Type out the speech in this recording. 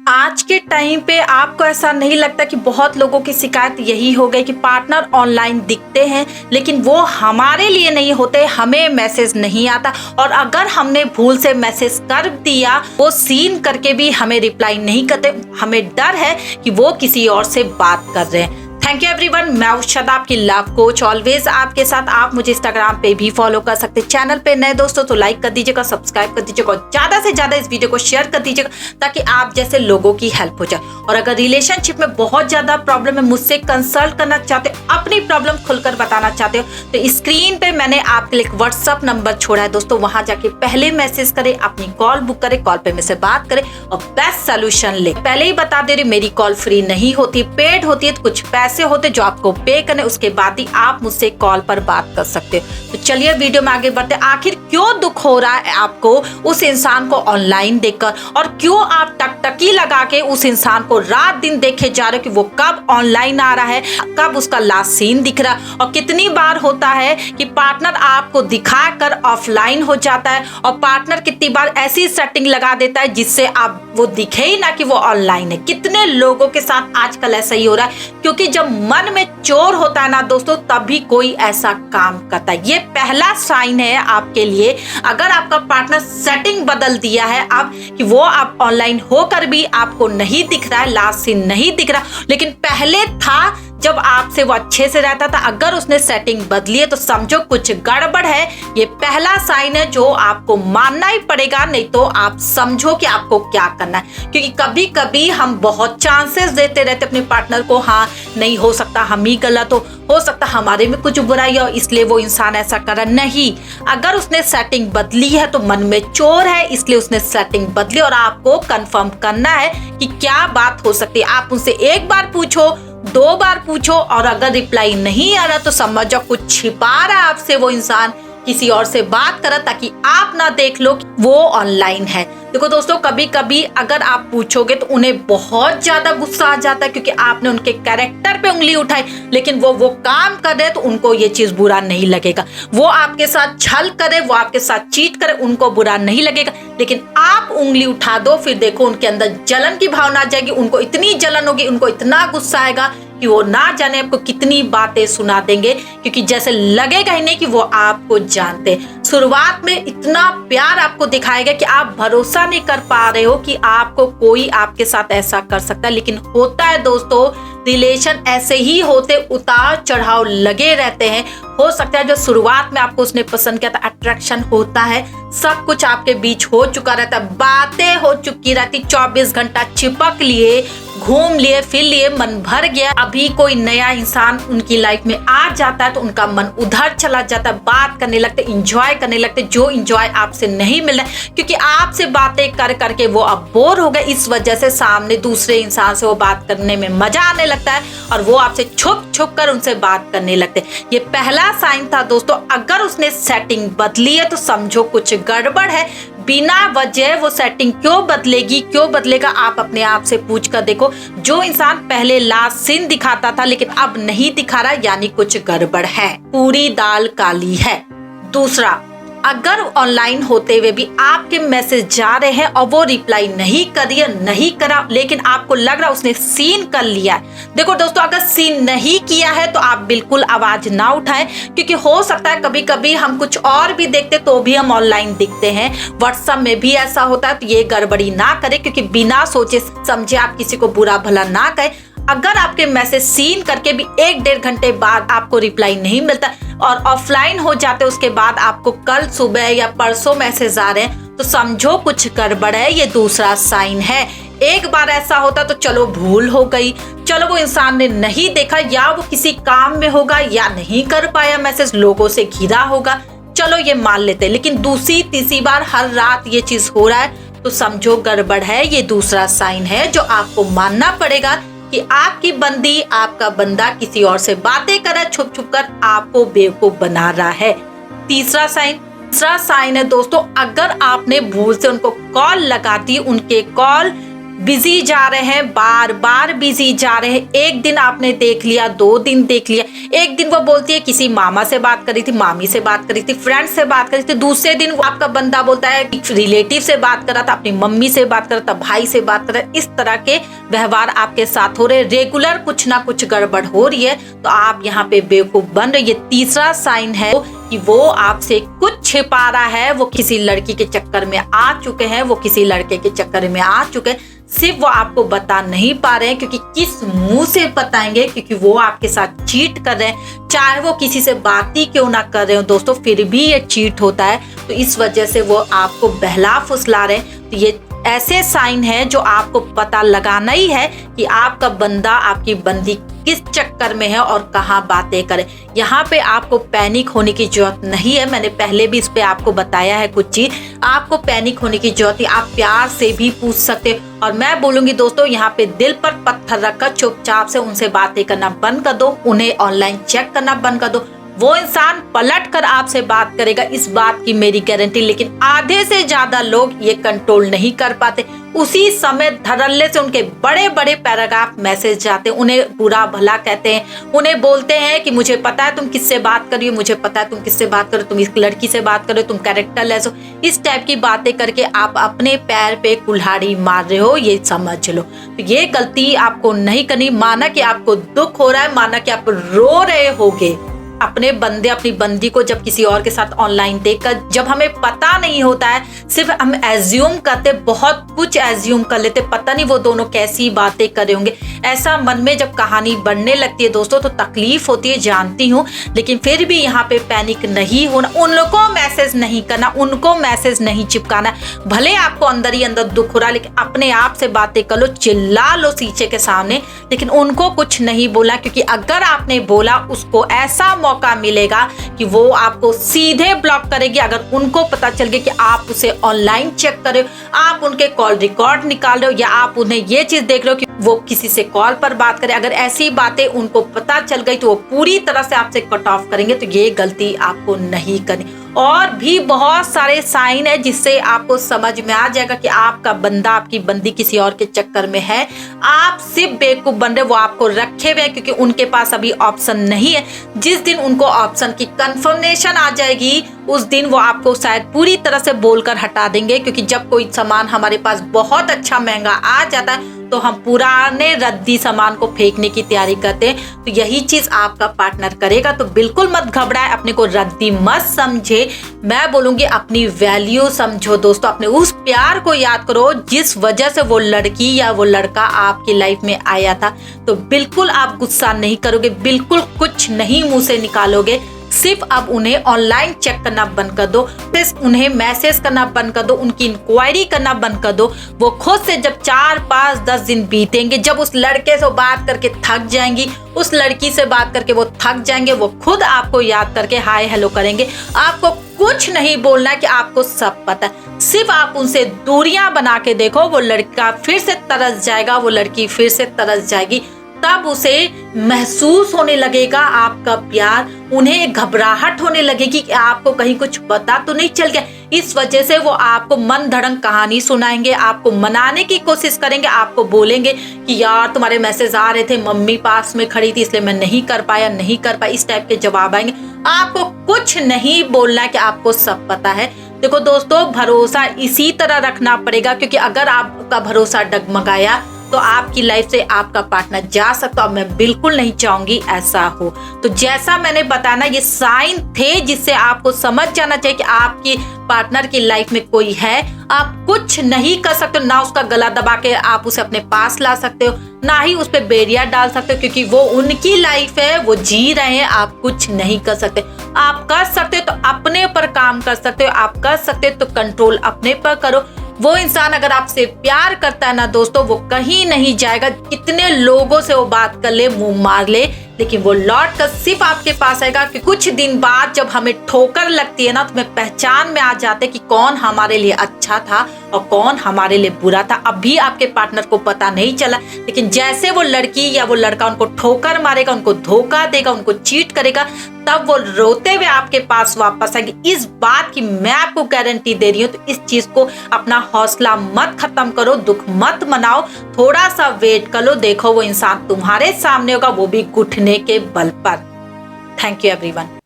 आज के टाइम पे आपको ऐसा नहीं लगता कि बहुत लोगों की शिकायत यही हो गई कि पार्टनर ऑनलाइन दिखते हैं लेकिन वो हमारे लिए नहीं होते, हमें मैसेज नहीं आता और अगर हमने भूल से मैसेज कर दिया वो सीन करके भी हमें रिप्लाई नहीं करते, हमें डर है कि वो किसी और से बात कर रहे हैं। थैंक यू एवरीवन, मैं उर्शदा आपकी लव कोच, ऑलवेज आपके साथ। आप मुझे इंस्टाग्राम पे भी फॉलो कर सकते हैं। चैनल पे नए दोस्तों तो लाइक कर दीजिएगा, सब्सक्राइब कर दीजिएगा और ज्यादा से ज्यादा इस वीडियो को शेयर कर दीजिएगा ताकि आप जैसे लोगों की हेल्प हो जाए। और अगर रिलेशनशिप में बहुत ज्यादा प्रॉब्लम है, मुझसे कंसल्ट करना चाहते हो, अपनी प्रॉब्लम खुलकर बताना चाहते हो तो स्क्रीन पे मैंने आपके लिए एक व्हाट्सअप नंबर छोड़ा है दोस्तों, वहां जाके पहले मैसेज करें, अपनी कॉल बुक करें, कॉल पे मुझसे बात करें और बेस्ट सोल्यूशन ले। पहले ही बता दे रही, मेरी कॉल फ्री नहीं होती, पेड होती है, तो कुछ पैसे होते जो आपको पे करने, उसके बाद ही आप मुझसे कॉल पर बात कर सकते हो। तो चलिए वीडियो में आगे बढ़ते। आखिर क्यों दुख हो रहा है आपको उस इंसान को ऑनलाइन देखकर और क्यों आप टकटकी लगा के उस इंसान को रात दिन देखे जा रहे हो कि वो कब ऑनलाइन आ रहा है, कब उसका लास्ट सीन दिख रहा है। और कितनी बार होता है कि पार्टनर आपको दिखाकर ऑफलाइन हो जाता है और पार्टनर कितनी बार ऐसी सेटिंग लगा देता है जिससे आप वो दिखे ही ना कि वो ऑनलाइन है। कितने लोगों के साथ आजकल ऐसा ही हो रहा है क्योंकि जब मन में चोर होता है ना दोस्तों तभी कोई ऐसा काम करता है। ये पहला साइन है आपके लिए। अगर आपका पार्टनर सेटिंग बदल दिया है अब कि वो आप ऑनलाइन होकर भी आपको नहीं दिख रहा है, लास्ट सीन नहीं दिख रहा, लेकिन पहले था जब आपसे वो अच्छे से रहता था, अगर उसने सेटिंग बदली है तो समझो कुछ गड़बड़ है। ये पहला साइन है जो आपको मानना ही पड़ेगा, नहीं तो आप समझो कि आपको क्या करना है। क्योंकि कभी कभी हम बहुत चांसेस देते रहते अपने पार्टनर को, हाँ नहीं हो सकता हम ही गलत हो सकता हमारे में कुछ बुराई हो इसलिए वो इंसान ऐसा कर रहा। नहीं, अगर उसने सेटिंग बदली है तो मन में चोर है इसलिए उसने सेटिंग बदली और आपको कंफर्म करना है कि क्या बात हो सकती है। आप उनसे एक बार पूछो, दो बार पूछो और अगर रिप्लाई नहीं आ रहा तो समझो कुछ छिपा रहा है आपसे वो इंसान, किसी और से बात करा ताकि आप ना देख लो कि वो ऑनलाइन है। देखो दोस्तों, कभी कभी अगर आप पूछोगे तो उन्हें बहुत ज्यादा गुस्सा आ जाता है क्योंकि आपने उनके कैरेक्टर पे उंगली उठाई, लेकिन वो काम कर रहे तो उनको ये चीज बुरा नहीं लगेगा। वो आपके साथ छल करे, वो आपके साथ चीट करे, उनको बुरा नहीं लगेगा। लेकिन आप उंगली उठा दो, फिर देखो उनके अंदर जलन की भावना आ जाएगी, उनको इतनी जलन होगी, उनको इतना गुस्सा आएगा कि वो ना जाने आपको कितनी बातें सुना देंगे क्योंकि जैसे लगेगा ही नहीं कि वो आपको जानते। शुरुआत में इतना प्यार आपको दिखाएगा कि आप भरोसा नहीं कर पा रहे हो कि आपको कोई आपके साथ ऐसा कर सकता है। लेकिन होता है दोस्तों, रिलेशन ऐसे ही होते, उतार चढ़ाव लगे रहते हैं। हो सकता है जो शुरुआत में आपको उसने पसंद किया था, अट्रैक्शन होता है, सब कुछ आपके बीच हो चुका रहता है, बातें हो चुकी रहती, 24 घंटा चिपक लिए, घूम लिए, फिर लिए, मन भर गया। अभी कोई नया इंसान उनकी लाइफ में आ जाता है तो उनका मन उधर चला जाता है, बात करने लगते, इंजॉय करने लगते, जो इंजॉय आपसे नहीं मिल रहा है क्योंकि आपसे बातें कर करके वो अब बोर हो गए। इस वजह से सामने दूसरे इंसान से वो बात करने में मजा आने लगता है और वो आपसे छुप छुप कर उनसे बात करने लगते। ये पहला साइन था दोस्तों। अगर उसने सेटिंग बदली है तो समझो कुछ गड़बड़ है। बिना वजह वो सेटिंग क्यों बदलेगी, क्यों बदलेगा, आप अपने आप से पूछ कर देखो। जो इंसान पहले लास्ट सीन दिखाता था लेकिन अब नहीं दिखा रहा, यानी कुछ गड़बड़ है, पूरी दाल काली है। दूसरा, अगर ऑनलाइन होते हुए भी आपके मैसेज जा रहे हैं और वो रिप्लाई नहीं करी, नहीं करा, लेकिन आपको लग रहा उसने सीन कर लिया है। देखो दोस्तों, अगर सीन नहीं किया है तो आप बिल्कुल आवाज ना उठाएं क्योंकि हो सकता है कभी कभी हम कुछ और भी देखते तो भी हम ऑनलाइन दिखते हैं। व्हाट्सएप में भी ऐसा होता है, तो ये गड़बड़ी ना करें क्योंकि बिना सोचे समझे आप किसी को बुरा भला ना कहें। अगर आपके मैसेज सीन करके भी 1-1.5 घंटे बाद आपको रिप्लाई नहीं मिलता और ऑफलाइन हो जाते उसके बाद आपको कल सुबह या परसों मैसेज आ रहे हैं तो समझो कुछ गड़बड़ है। ये दूसरा साइन है। एक बार ऐसा होता तो चलो भूल हो गई, चलो वो इंसान ने नहीं देखा, या वो किसी काम में होगा या नहीं कर पाया मैसेज, लोगों से घिरा होगा, चलो ये मान लेते। लेकिन दूसरी तीसरी बार हर रात ये चीज हो रहा है तो समझो गड़बड़ है। ये दूसरा साइन है जो आपको मानना पड़ेगा कि आपकी बंदी, आपका बंदा किसी और से बातें कर रहा है, छुप छुप कर आपको बेवकूफ बना रहा है। तीसरा साइन है दोस्तों, अगर आपने भूल से उनको कॉल लगा दी, उनके कॉल बिजी जा रहे हैं, बार बार बिजी जा रहे हैं। एक दिन आपने देख लिया, 2 दिन देख लिया, एक दिन वो बोलती है किसी मामा से बात करी थी, मामी से बात करी थी, फ्रेंड से बात करी थी, दूसरे दिन वो आपका बंदा बोलता है रिलेटिव से बात करा था, अपनी मम्मी से बात करा था, भाई से बात करा। इस तरह के व्यवहार आपके साथ हो रहे, रेगुलर कुछ ना कुछ गड़बड़ हो रही है, तो आप यहाँ पे बेवकूफ बन रहे। ये तीसरा साइन है कि वो आपसे कुछ छिपा रहा है, वो किसी लड़की के चक्कर में आ चुके हैं, वो किसी लड़के के चक्कर में आ चुके हैं, सिर्फ वो आपको बता नहीं पा रहे हैं, क्योंकि किस मुंह से बताएंगे, क्योंकि वो आपके साथ चीट कर रहे हैं। चाहे वो किसी से बात ही क्यों ना कर रहे हो दोस्तों, फिर भी ये चीट होता है। तो इस वजह से वो आपको बहला फुसला रहे हैं। तो ये ऐसे साइन है जो आपको पता लगाना ही है कि आपका बंदा, आपकी बंदी किस चक्कर में है और कहाँ बातें करे। यहाँ पे आपको पैनिक होने की जरूरत नहीं है। मैंने पहले भी इस पे आपको बताया है कुछ चीज। आपको पैनिक होने की जरूरत है, आप प्यार से भी पूछ सकते हो। और मैं बोलूंगी दोस्तों, यहाँ पे दिल पर पत्थर रखकर चुपचाप से उनसे बातें करना बंद कर दो, उन्हें ऑनलाइन चेक करना बंद कर दो। वो इंसान पलट कर आपसे बात करेगा, इस बात की मेरी गारंटी। लेकिन आधे से ज्यादा लोग ये कंट्रोल नहीं कर पाते। उसी समय धड़ल्ले से उनके बड़े बड़े पैराग्राफ मैसेज जाते हैं, उन्हें बुरा भला कहते हैं, उन्हें बोलते हैं कि मुझे पता है तुम किससे बात कर रही हो, मुझे पता है तुम किससे बात करो, तुम इस लड़की से बात करो, तुम कैरेक्टर लेस हो। इस टाइप की बातें करके आप अपने पैर पे कुल्हाड़ी मार रहे हो, ये समझ लो। तो ये गलती आपको नहीं करनी। माना कि आपको दुख हो रहा है, माना कि आप रो रहे होगे अपने बंदे, अपनी बंदी को जब किसी और के साथ ऑनलाइन देखकर, जब हमें पता नहीं होता है, सिर्फ हम एज्यूम करते, बहुत कुछ एज्यूम कर लेते, पता नहीं वो दोनों कैसी बातें कर रहे होंगे। ऐसा मन में जब कहानी बढ़ने लगती है दोस्तों, तो तकलीफ होती है, जानती हूँ। लेकिन फिर भी यहाँ पे पैनिक नहीं होना, उनको मैसेज नहीं करना, उनको मैसेज नहीं चिपकाना। भले आपको अंदर ही अंदर दुख हो रहा है, लेकिन अपने आप से बातें कर लो, चिल्ला लो शीशे के सामने, लेकिन उनको कुछ नहीं बोला। क्योंकि अगर आपने बोला, उसको ऐसा मौका मिलेगा कि वो आपको सीधे ब्लॉक करेगी। अगर उनको पता चल गया कि आप उसे ऑनलाइन चेक कर रहे हो, आप उनके कॉल रिकॉर्ड निकाल रहे हो, या आप उन्हें ये चीज देख रहे हो कि वो किसी से कॉल पर बात करे, अगर ऐसी बातें उनको पता चल गई तो वो पूरी तरह से आपसे कट ऑफ करेंगे। तो ये गलती आपको नहीं करनी। और भी बहुत सारे साइन है जिससे आपको समझ में आ जाएगा कि आपका बंदा, आपकी बंदी किसी और के चक्कर में है। आप सिर्फ बेवकूफ बन रहे हो, वो आपको रखे हुए हैं क्योंकि उनके पास अभी ऑप्शन नहीं है। जिस दिन उनको ऑप्शन की कंफर्मेशन आ जाएगी, उस दिन वो आपको शायद पूरी तरह से बोलकर हटा देंगे। क्योंकि जब कोई सामान हमारे पास बहुत अच्छा महंगा आ जाता है, तो हम पुराने रद्दी सामान को फेंकने की तैयारी करते हैं। तो यही चीज आपका पार्टनर करेगा। तो बिल्कुल मत घबराए, अपने को रद्दी मत समझे। मैं बोलूंगी अपनी वैल्यू समझो दोस्तों, अपने उस प्यार को याद करो जिस वजह से वो लड़की या वो लड़का आपकी लाइफ में आया था। तो बिल्कुल आप गुस्सा नहीं करोगे, बिल्कुल कुछ नहीं मुंह से निकालोगे। सिर्फ अब उन्हें ऑनलाइन चेक करना बंद कर दो, सिर्फ उन्हें मैसेज करना बंद कर दो, उनकी इंक्वायरी करना बंद कर दो। वो खुद से जब 4, 5, 10 दिन बीतेंगे, जब उस लड़के से बात करके थक जाएंगी, उस लड़की से बात करके वो थक जाएंगे, वो खुद आपको याद करके हाय हेलो करेंगे। आपको कुछ नहीं बोलना कि आपको सब पता है। सिर्फ आप उनसे दूरियां बना के देखो, वो लड़का फिर से तरस जाएगा, वो लड़की फिर से तरस जाएगी। तब उसे महसूस होने लगेगा आपका प्यार, उन्हें घबराहट होने लगेगी कि आपको कहीं कुछ पता तो नहीं चल गया। इस वजह से वो आपको मन धड़ंग कहानी सुनाएंगे, आपको मनाने की कोशिश करेंगे, आपको बोलेंगे कि यार तुम्हारे मैसेज आ रहे थे, मम्मी पास में खड़ी थी इसलिए मैं नहीं कर पाया। इस टाइप के जवाब आएंगे। आपको कुछ नहीं बोलना कि आपको सब पता है। देखो दोस्तों, भरोसा इसी तरह रखना पड़ेगा, क्योंकि अगर आपका भरोसा डगमगाया तो आपकी लाइफ से आपका पार्टनर जा सकता है, और मैं बिल्कुल नहीं चाहूंगी ऐसा हो। तो जैसा मैंने बताना, ये साइन थे जिससे आपको समझ जाना चाहिए कि आपकी पार्टनर की लाइफ में कोई है। आप कुछ नहीं कर सकते हो, ना उसका गला दबा के आप उसे अपने पास ला सकते हो, ना ही उस पर बैरियर डाल सकते हो, क्योंकि वो उनकी लाइफ है, वो जी रहे हैं, आप कुछ नहीं कर सकते। आप कर सकते हो तो अपने पर काम कर सकते हो, आप कर सकते हो तो कंट्रोल अपने पर करो। वो इंसान अगर आपसे प्यार करता है ना दोस्तों, वो कहीं नहीं जाएगा। कितने लोगों से वो बात कर ले, मुंह मार ले, लेकिन वो लौट कर सिर्फ आपके पास आएगा कि कुछ दिन बाद जब हमें ठोकर लगती है ना, तो हमें पहचान में आ जाते कि कौन हमारे लिए अच्छा था और कौन हमारे लिए बुरा था। अभी आपके पार्टनर को पता नहीं चला, लेकिन जैसे वो लड़की या वो लड़का उनको ठोकर मारेगा, उनको धोखा देगा, उनको चीट करेगा, तब वो रोते हुए आपके पास वापस आएंगे। इस बात की मैं आपको गारंटी दे रही हूँ। तो इस चीज को अपना हौसला मत खत्म करो, दुख मत मनाओ, थोड़ा सा वेट कर लो, देखो वो इंसान तुम्हारे सामने होगा, वो भी घुटने के बल पर। Thank you everyone.